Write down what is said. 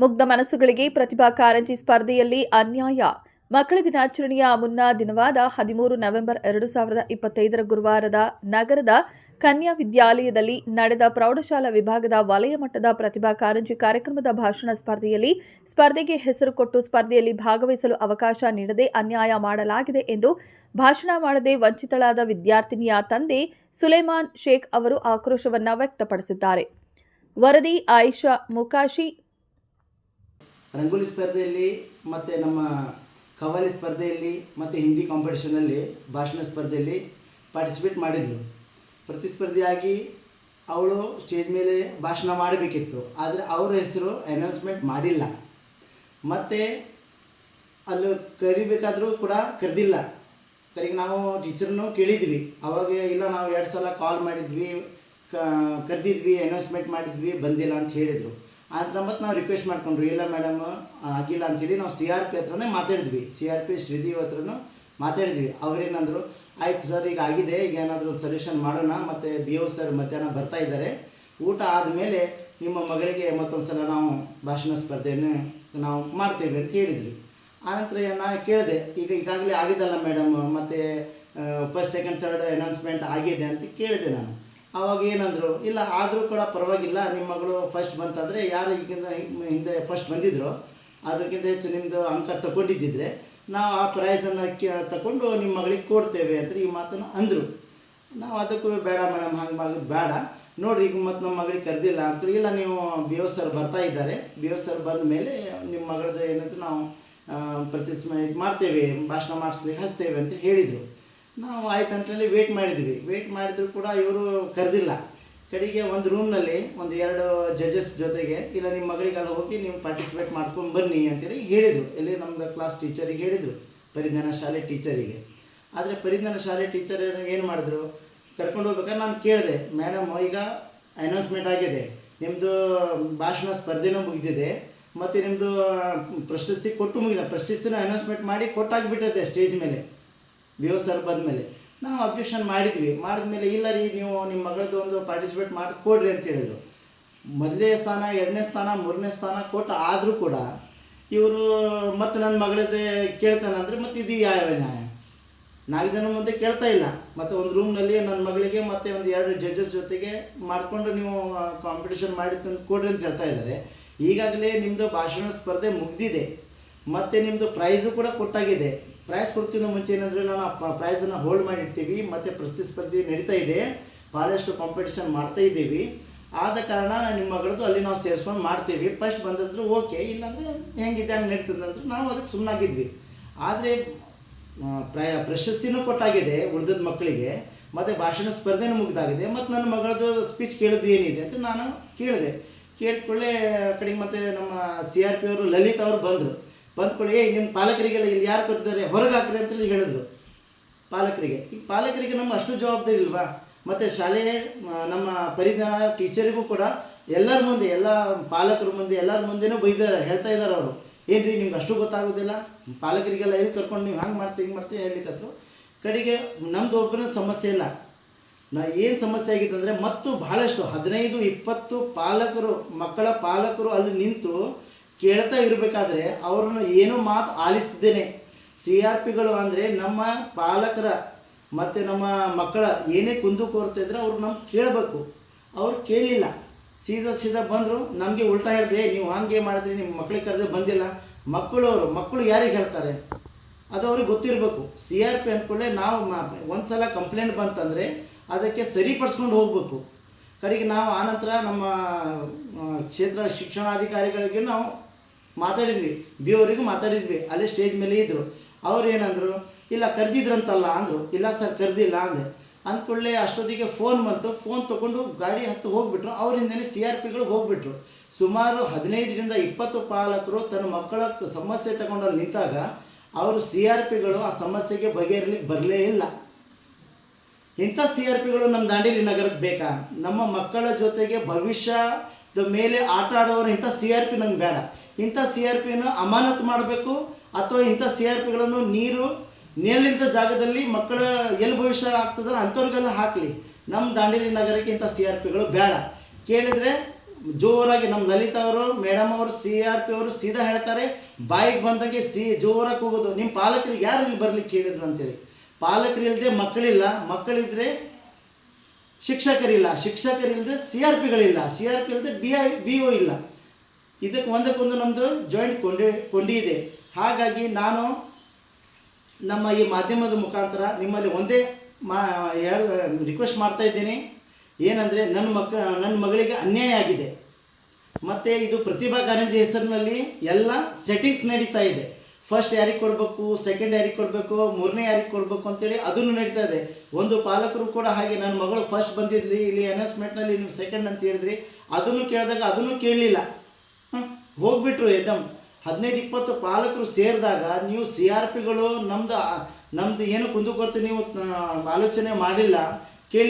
ಮುಗ್ಧ ಮನಸ್ಸುಗಳಿಗೆ ಪ್ರತಿಭಾ ಕಾರಂಜಿ ಸ್ಪರ್ಧೆಯಲ್ಲಿ ಅನ್ಯಾಯ. ಮಕ್ಕಳ ದಿನಾಚರಣೆಯ ಮುನ್ನಾ ದಿನವಾದ 13 ನವೆಂಬರ್ 2025 ಗುರುವಾರದ ನಗರದ ಕನ್ಯಾ ವಿದ್ಯಾಲಯದಲ್ಲಿ ನಡೆದ ಪ್ರೌಢಶಾಲಾ ವಿಭಾಗದ ವಲಯ ಮಟ್ಟದ ಪ್ರತಿಭಾ ಕಾರಂಜಿ ಕಾರ್ಯಕ್ರಮದ ಭಾಷಣ ಸ್ಪರ್ಧೆಗೆ ಹೆಸರು ಕೊಟ್ಟು ಸ್ಪರ್ಧೆಯಲ್ಲಿ ಭಾಗವಹಿಸಲು ಅವಕಾಶ ನೀಡದೆ ಅನ್ಯಾಯ ಮಾಡಲಾಗಿದೆ ಎಂದು ಭಾಷಣ ಮಾಡದೆ ವಂಚಿತಳಾದ ವಿದ್ಯಾರ್ಥಿನಿಯ ತಂದೆ ಸುಲೇಮಾನ್ ಶೇಖ್ ಅವರು ಆಕ್ರೋಶವನ್ನು ವ್ಯಕ್ತಪಡಿಸಿದ್ದಾರೆ. ವರದಿ ಆಯಿಷಾ ಮುಕಾಶಿ. ರಂಗೋಲಿ ಸ್ಪರ್ಧೆಯಲ್ಲಿ ಮತ್ತು ನಮ್ಮ ಕವಾಲಿ ಸ್ಪರ್ಧೆಯಲ್ಲಿ ಮತ್ತು ಹಿಂದಿ ಕಾಂಪಿಟೇಷನಲ್ಲಿ ಭಾಷಣ ಸ್ಪರ್ಧೆಯಲ್ಲಿ ಪಾರ್ಟಿಸಿಪೇಟ್ ಮಾಡಿದ್ಲು. ಪ್ರತಿಸ್ಪರ್ಧಿಯಾಗಿ ಅವಳು ಸ್ಟೇಜ್ ಮೇಲೆ ಭಾಷಣ ಮಾಡಬೇಕಿತ್ತು, ಆದರೆ ಅವರ ಹೆಸರು ಅನೌನ್ಸ್ಮೆಂಟ್ ಮಾಡಿಲ್ಲ. ಮತ್ತು ಅಲ್ಲಿ ಕರಿಬೇಕಾದರೂ ಕೂಡ ಕರೆದಿಲ್ಲ. ಕಡೆಗೆ ನಾವು ಟೀಚರ್ನೂ ಕೇಳಿದ್ವಿ, ಅವಾಗ ಇಲ್ಲ ನಾವು 2 ಸಲ ಕಾಲ್ ಮಾಡಿದ್ವಿ, ಕರೆದಿದ್ವಿ, ಅನೌನ್ಸ್ಮೆಂಟ್ ಮಾಡಿದ್ವಿ, ಬಂದಿಲ್ಲ ಅಂತ ಹೇಳಿದರು. ಆನಂತರ ಮತ್ತು ನಾವು ರಿಕ್ವೆಸ್ಟ್ ಮಾಡ್ಕೊಂಡ್ರು, ಇಲ್ಲ ಮೇಡಮ್ ಆಗಿಲ್ಲ ಅಂಥೇಳಿ ನಾವು CRP ಹತ್ರನೇ ಮಾತಾಡಿದ್ವಿ. CRP ಶ್ರೀದೇವಿ ಹತ್ರನೂ ಮಾತಾಡಿದ್ವಿ. ಅವರೇನಂದರು, ಆಯಿತು ಸರ್, ಈಗ ಆಗಿದೆ, ಈಗ ಏನಾದರೂ ಸೊಲ್ಯೂಷನ್ ಮಾಡೋಣ, ಮತ್ತು BO ಸರ್ ಮಧ್ಯಾಹ್ನ ಬರ್ತಾ ಇದ್ದಾರೆ, ಊಟ ಆದಮೇಲೆ ನಿಮ್ಮ ಮಗಳಿಗೆ ಮತ್ತೊಂದು ಸಲ ನಾವು ಭಾಷಣ ಸ್ಪರ್ಧೆಯನ್ನು ನಾವು ಮಾಡ್ತೇವೆ ಅಂತ ಹೇಳಿದ್ವಿ. ಆನಂತರ ನಾನು ಕೇಳಿದೆ, ಈಗಾಗಲೇ ಆಗಿದ್ದಲ್ಲ ಮೇಡಮ್, ಮತ್ತು ಫಸ್ಟ್ ಸೆಕೆಂಡ್ ಥರ್ಡ್ ಅನೌನ್ಸ್ಮೆಂಟ್ ಆಗಿದೆ ಅಂತ ಕೇಳಿದೆ ನಾನು. ಆವಾಗ ಏನಂದರು, ಇಲ್ಲ ಆದರೂ ಕೂಡ ಪರವಾಗಿಲ್ಲ, ನಿಮ್ಮ ಮಗಳು ಫಸ್ಟ್ ಬಂತಂದರೆ ಯಾರು ಈಗಿಂದ ಹಿಂದೆ ಫಸ್ಟ್ ಬಂದಿದ್ರು ಅದಕ್ಕಿಂತ ಹೆಚ್ಚು ನಿಮ್ಮದು ಅಂಕ ತಗೊಂಡಿದ್ದಿದ್ರೆ ನಾವು ಆ ಪ್ರೈಸನ್ನು ತಗೊಂಡು ನಿಮ್ಮ ಮಗಳಿಗೆ ಕೊಡ್ತೇವೆ ಅಂತ ಈ ಮಾತನ್ನು ಅಂದರು. ನಾವು ಅದಕ್ಕೂ ಬೇಡ ಮೇಡಮ್, ಹಂಗೆ ಮಾಡೋದು ಬೇಡ, ನೋಡಿರಿ ಈಗ ಮತ್ತು ನಮ್ಮ ಮಗಳಿಗೆ ಕರೆದಿಲ್ಲ ಅಂದ್ಕೊಳ್ಳಿ, ಇಲ್ಲ ನೀವು BO ಸರ್ ಬರ್ತಾ ಇದ್ದಾರೆ, BO ಸರ್ ಬಂದ ಮೇಲೆ ನಿಮ್ಮ ಮಗಳದ್ದು ಏನಂತ ನಾವು ಇದು ಮಾಡ್ತೇವೆ, ಭಾಷಣ ಮಾಡಿಸ್ಲಿಕ್ಕೆ ಹಚ್ತೇವೆ ಅಂತ ಹೇಳಿದರು. ನಾವು ಆಯ್ತು ಅಂತೇಳಿ ವೇಟ್ ಮಾಡಿದ್ರು ಕೂಡ ಇವರು ಕರೆದಿಲ್ಲ. ಕಡೆಗೆ ಒಂದು ರೂಮ್ನಲ್ಲಿ 2 ಜಡ್ಜಸ್ ಜೊತೆಗೆ, ಇಲ್ಲ ನಿಮ್ಮ ಮಗಳಿಗೆ ಅಲ್ಲಿ ಹೋಗಿ ನೀವು ಪಾರ್ಟಿಸಿಪೇಟ್ ಮಾಡ್ಕೊಂಡು ಬನ್ನಿ ಅಂತೇಳಿ ಹೇಳಿದರು. ಎಲ್ಲಿ ನಮ್ಮದು ಕ್ಲಾಸ್ ಟೀಚರಿಗೆ ಹೇಳಿದರು, ಪರಿಜ್ಞಾನ ಶಾಲೆ ಟೀಚರಿಗೆ. ಆದರೆ ಪರಿಜ್ಞಾನ ಶಾಲೆ ಟೀಚರ್ ಏನು ಮಾಡಿದ್ರು, ಕರ್ಕೊಂಡು ಹೋಗ್ಬೇಕಾದ್ರೆ ನಾನು ಕೇಳಿದೆ, ಮೇಡಮ್ ಈಗ ಅನೌನ್ಸ್ಮೆಂಟ್ ಆಗಿದೆ, ನಿಮ್ಮದು ಭಾಷಣ ಸ್ಪರ್ಧೆನೂ ಮುಗಿದಿದೆ, ಮತ್ತು ನಿಮ್ಮದು ಪ್ರಶಸ್ತಿ ಕೊಟ್ಟು ಮುಗಿದೆ, ಪ್ರಶಸ್ತಿನೂ ಅನೌನ್ಸ್ಮೆಂಟ್ ಮಾಡಿ ಕೊಟ್ಟಾಗಿಬಿಟ್ಟಿದೆ ಸ್ಟೇಜ್ ಮೇಲೆ BO ಸರ್ ಬಂದಮೇಲೆ. ನಾವು ಅಬ್ಜೆಕ್ಷನ್ ಮಾಡಿದ್ಮೇಲೆ ಇಲ್ಲ ರೀ, ನೀವು ನಿಮ್ಮ ಮಗಳದ್ದು ಒಂದು ಪಾರ್ಟಿಸಿಪೇಟ್ ಮಾಡಿ ಕೊಡ್ರಿ ಅಂತ ಹೇಳಿದರು. ಮೊದಲನೇ ಸ್ಥಾನ, 2ನೇ ಸ್ಥಾನ, 3ನೇ ಸ್ಥಾನ ಕೊಟ್ಟು ಆದರೂ ಕೂಡ ಇವರು ಮತ್ತು ನನ್ನ ಮಗಳದ್ದೇ ಕೇಳ್ತಾನಂದರೆ ಮತ್ತು ಇದು ಯಾವ ನ್ಯಾಯ? 4 ಜನ ಮುಂದೆ ಕೇಳ್ತಾ ಇಲ್ಲ, ಮತ್ತು ಒಂದು ರೂಮ್ನಲ್ಲಿ ನನ್ನ ಮಗಳಿಗೆ ಮತ್ತು ಒಂದು 2 ಜಡ್ಜಸ್ ಜೊತೆಗೆ ಮಾಡಿಕೊಂಡು ನೀವು ಕಾಂಪಿಟೇಷನ್ ಮಾಡಿ ತಂದು ಕೊಡ್ರಿ ಅಂತ ಹೇಳ್ತಾ ಇದ್ದಾರೆ. ಈಗಾಗಲೇ ನಿಮ್ಮದು ಭಾಷಣ ಸ್ಪರ್ಧೆ ಮುಗಿದಿದೆ, ಮತ್ತು ನಿಮ್ಮದು ಪ್ರೈಸು ಕೂಡ ಕೊಟ್ಟಾಗಿದೆ. ಪ್ರೈಸ್ ಕೊಡ್ತಿದ್ದ ಮುಂಚೆ ಏನಂದರೆ ನಾವು ಪ್ರೈಸನ್ನು ಹೋಲ್ಡ್ ಮಾಡಿರ್ತೀವಿ, ಮತ್ತು ಪ್ರತಿಸ್ಪರ್ಧೆ ನಡೀತಾ ಇದೆ, ಭಾಳಷ್ಟು ಕಾಂಪಿಟೇಷನ್ ಮಾಡ್ತಾ ಇದ್ದೀವಿ, ಆದ ಕಾರಣ ನಿಮ್ಮ ಮಗಳದ್ದು ಅಲ್ಲಿ ನಾವು ಸೇರಿಸ್ಕೊಂಡು ಮಾಡ್ತೀವಿ, ಫಸ್ಟ್ ಬಂದಂದ್ರು ಓಕೆ, ಇಲ್ಲಾಂದರೆ ಹೆಂಗಿದೆ ಹಂಗೆ ನಡೀತದಂದ್ರೆ ನಾವು ಅದಕ್ಕೆ ಸುಮ್ಮನಾಗಿದ್ವಿ. ಆದರೆ ಪ್ರಶಸ್ತಿನೂ ಕೊಟ್ಟಾಗಿದೆ ಉಳಿದ ಮಕ್ಕಳಿಗೆ, ಮತ್ತು ಭಾಷಣ ಸ್ಪರ್ಧೆನೂ ಮುಗಿದಾಗಿದೆ, ಮತ್ತು ನನ್ನ ಮಗಳದ್ದು ಸ್ಪೀಚ್ ಕೇಳೋದು ಏನಿದೆ ಅಂತ ನಾನು ಕೇಳಿದ್ಕೊಳ್ಳೆ ಕಡೆಗೆ ಮತ್ತು ನಮ್ಮ CRP ಅವರು ಲಲಿತ್ ಅವರು ಬಂದ್ಕೊಳ್ಳಿ, ನಿಮ್ಮ ಪಾಲಕರಿಗೆಲ್ಲ ಇಲ್ಲಿ ಯಾರು ಕರೆದಿದ್ದಾರೆ ಹೊರಗೆ ಹಾಕ್ರಿ ಅಂತೇಳಿ ಹೇಳಿದ್ರು ಪಾಲಕರಿಗೆ. ಈಗ ಪಾಲಕರಿಗೆ ನಮ್ಗೆ ಅಷ್ಟು ಜವಾಬ್ದಾರಿ ಇಲ್ವಾ? ಮತ್ತು ಶಾಲೆ ನಮ್ಮ ಪರಿಜ್ಞಾನ ಟೀಚರಿಗೂ ಕೂಡ ಎಲ್ಲರ ಮುಂದೆ, ಎಲ್ಲ ಪಾಲಕರ ಮುಂದೆ, ಎಲ್ಲರ ಮುಂದೆನೂ ಹೇಳ್ತಾ ಇದ್ದಾರೆ ಅವರು, ಏನು ರೀ ನಿಮ್ಗೆ ಅಷ್ಟು ಗೊತ್ತಾಗೋದಿಲ್ಲ, ಪಾಲಕರಿಗೆಲ್ಲ ಎಲ್ಲಿ ಕರ್ಕೊಂಡು ನೀವು ಹಂಗೆ ಮಾಡ್ತೀವಿ ಹೇಳ್ಲಿಕ್ಕತ್ರು. ಕಡೆಗೆ ನಮ್ಮದು ಒಬ್ಬರ ಸಮಸ್ಯೆ ಇಲ್ಲ, ಏನು ಸಮಸ್ಯೆ ಆಗಿತ್ತು ಅಂದರೆ ಮತ್ತು ಭಾಳಷ್ಟು 15-20 ಮಕ್ಕಳ ಪಾಲಕರು ಅಲ್ಲಿ ನಿಂತು ಕೇಳ್ತಾ ಇರಬೇಕಾದ್ರೆ ಅವರನ್ನು ಏನೋ ಮಾತು ಆಲಿಸ್ತಿದ್ದೇನೆ. CRPಗಳು ಅಂದರೆ ನಮ್ಮ ಪಾಲಕರ ಮತ್ತು ನಮ್ಮ ಮಕ್ಕಳ ಏನೇ ಕುಂದು ಕೋರ್ತಾ ಇದ್ರೆ ಅವ್ರು ನಮ್ಗೆ ಕೇಳಬೇಕು, ಅವ್ರು ಕೇಳಲಿಲ್ಲ, ಸೀದಾ ಬಂದರು, ನಮಗೆ ಉಲ್ಟಾ ಹೇಳಿದೆ, ನೀವು ಹಾಗೆ ಮಾಡಿದ್ರಿ, ನಿಮ್ಮ ಮಕ್ಕಳಿಗೆ ಕರೆದೇ ಬಂದಿಲ್ಲ. ಮಕ್ಕಳು ಯಾರಿಗೆ ಹೇಳ್ತಾರೆ ಅದು ಅವ್ರಿಗೆ ಗೊತ್ತಿರಬೇಕು. CRP ಅಂದ್ಕೊಳ್ಳೆ ನಾವು ಒಂದು ಸಲ ಕಂಪ್ಲೇಂಟ್ ಬಂತಂದರೆ ಅದಕ್ಕೆ ಸರಿಪಡಿಸ್ಕೊಂಡು ಹೋಗಬೇಕು. ಕಡೆಗೆ ನಾವು ಆನಂತರ ನಮ್ಮ ಕ್ಷೇತ್ರ ಶಿಕ್ಷಣಾಧಿಕಾರಿಗಳಿಗೆ ನಾವು ಮಾತಾಡಿದ್ವಿ, BO ಅವರಿಗೂ ಮಾತಾಡಿದ್ವಿ, ಅಲ್ಲೇ ಸ್ಟೇಜ್ ಮೇಲೆ ಇದ್ದರು. ಅವ್ರು ಏನಂದರು, ಇಲ್ಲ ಕರೆದಿದ್ರಂತಲ್ಲ ಅಂದರು. ಇಲ್ಲ ಸರ್ ಕರೆದಿಲ್ಲ ಅಂದ್ಕೊಳ್ಳೆ ಅಷ್ಟೊತ್ತಿಗೆ ಫೋನ್ ಬಂತು, ಫೋನ್ ತೊಗೊಂಡು ಗಾಡಿ ಹತ್ತು ಹೋಗಿಬಿಟ್ರು. ಅವರಿಂದನೇ CRPಗಳು ಹೋಗಿಬಿಟ್ರು. ಸುಮಾರು 15-20 ಪಾಲಕರು ತನ್ನ ಮಕ್ಕಳ ಸಮಸ್ಯೆ ತಗೊಂಡು ಅಲ್ಲಿ ನಿಂತಾಗ ಅವರು CRPಗಳು ಆ ಸಮಸ್ಯೆಗೆ ಬಗೆಹರಿಲಿಕ್ಕೆ ಬರಲೇ ಇಲ್ಲ. ಇಂಥ CRPಗಳು ನಮ್ಮ ದಾಂಡೇಲಿ ನಗರಕ್ಕೆ ಬೇಕಾ? ನಮ್ಮ ಮಕ್ಕಳ ಜೊತೆಗೆ ಭವಿಷ್ಯದ ಮೇಲೆ ಆಟ ಆಡೋರು ಇಂಥ CRP ನಂಗೆ ಬೇಡ. ಇಂಥ CRPನ ಅಮಾನತು ಮಾಡಬೇಕು, ಅಥವಾ ಇಂಥ CRPಗಳನ್ನು ನೀರಿಲ್ಲದ ಜಾಗದಲ್ಲಿ ಮಕ್ಕಳ ಎಲ್ಲಿ ಭವಿಷ್ಯ ಆಗ್ತದಲ್ಲ ಅಂಥವ್ರಿಗೆಲ್ಲ ಹಾಕಲಿ. ನಮ್ಮ ದಾಂಡೇಲಿ ನಗರಕ್ಕೆ ಇಂಥ CRPಗಳು ಬೇಡ. ಕೇಳಿದರೆ ಜೋರಾಗಿ ನಮ್ಮ ಲಲಿತಾ ಅವರು ಮೇಡಮ್ ಅವರು CRP ಅವರು ಸೀದಾ ಹೇಳ್ತಾರೆ, ಬಾಯಿಗೆ ಬಂದಂಗೆ ಜೋರಾಗಿ ಹೋಗೋದು. ನಿಮ್ಮ ಪಾಲಕರಿಗೆ ಯಾರು ಇಲ್ಲಿ ಬರ್ಲಿಕ್ಕೆ ಹೇಳಿದ್ರು ಅಂತೇಳಿ. ಪಾಲಕರಿಲ್ಲದೆ ಮಕ್ಕಳಿಲ್ಲ, ಮಕ್ಕಳಿದ್ರೆ ಶಿಕ್ಷಕರಿಲ್ಲ, ಶಿಕ್ಷಕರಿಲ್ಲದೆ CRPಗಳಿಲ್ಲ, CRP ಇಲ್ಲದೆ BO ಇಲ್ಲ. ಇದಕ್ಕೆ ಒಂದಕ್ಕೊಂದು ನಮ್ಮದು ಜಾಯಿಂಟ್ ಕೊಂಡಿ ಇದೆ. ಹಾಗಾಗಿ ನಾನು ನಮ್ಮ ಈ ಮಾಧ್ಯಮದ ಮುಖಾಂತರ ನಿಮ್ಮಲ್ಲಿ ಒಂದೇ ರಿಕ್ವೆಸ್ಟ್ ಮಾಡ್ತಾ ಇದ್ದೀನಿ, ಏನಂದರೆ ನನ್ನ ಮಗಳಿಗೆ ಅನ್ಯಾಯ ಆಗಿದೆ. ಮತ್ತು ಇದು ಪ್ರತಿಭಾ ಕಾರಂಜಿ ಹೆಸರಿನಲ್ಲಿ ಎಲ್ಲ ಸೆಟ್ಟಿಂಗ್ಸ್ ನಡೀತಾ ಇದೆ. ಫಸ್ಟ್ ಯಾರಿಗೆ ಕೊಡಬೇಕು, ಸೆಕೆಂಡ್ ಯಾರಿಗೆ ಕೊಡಬೇಕು, ಮೂರನೇ ಯಾರಿಗೆ ಕೊಡಬೇಕು ಅಂತೇಳಿ ಅದನ್ನು ನಡೀತಾ ಇದೆ. ಒಂದು ಪಾಲಕರು ಕೂಡ ಹಾಗೆ, ನನ್ನ ಮಗಳು ಫಸ್ಟ್ ಬಂದಿದ್ಲಿ, ಇಲ್ಲಿ ಅನೌನ್ಸ್ಮೆಂಟ್ನಲ್ಲಿ ನೀವು ಸೆಕೆಂಡ್ ಅಂತ ಹೇಳಿದ್ರಿ, ಅದನ್ನು ಕೇಳಿದಾಗ ಅದನ್ನು ಕೇಳಲಿಲ್ಲ, ಹೋಗ್ಬಿಟ್ರು ಎದಮ್. 15-20 ಪಾಲಕರು ಸೇರಿದಾಗ ನೀವು CRPಗಳು ನಮ್ಮದು ಏನು ಕುಂದುಕೊರತೆ ನೀವು ಆಲೋಚನೆ ಮಾಡಿಲ್ಲ.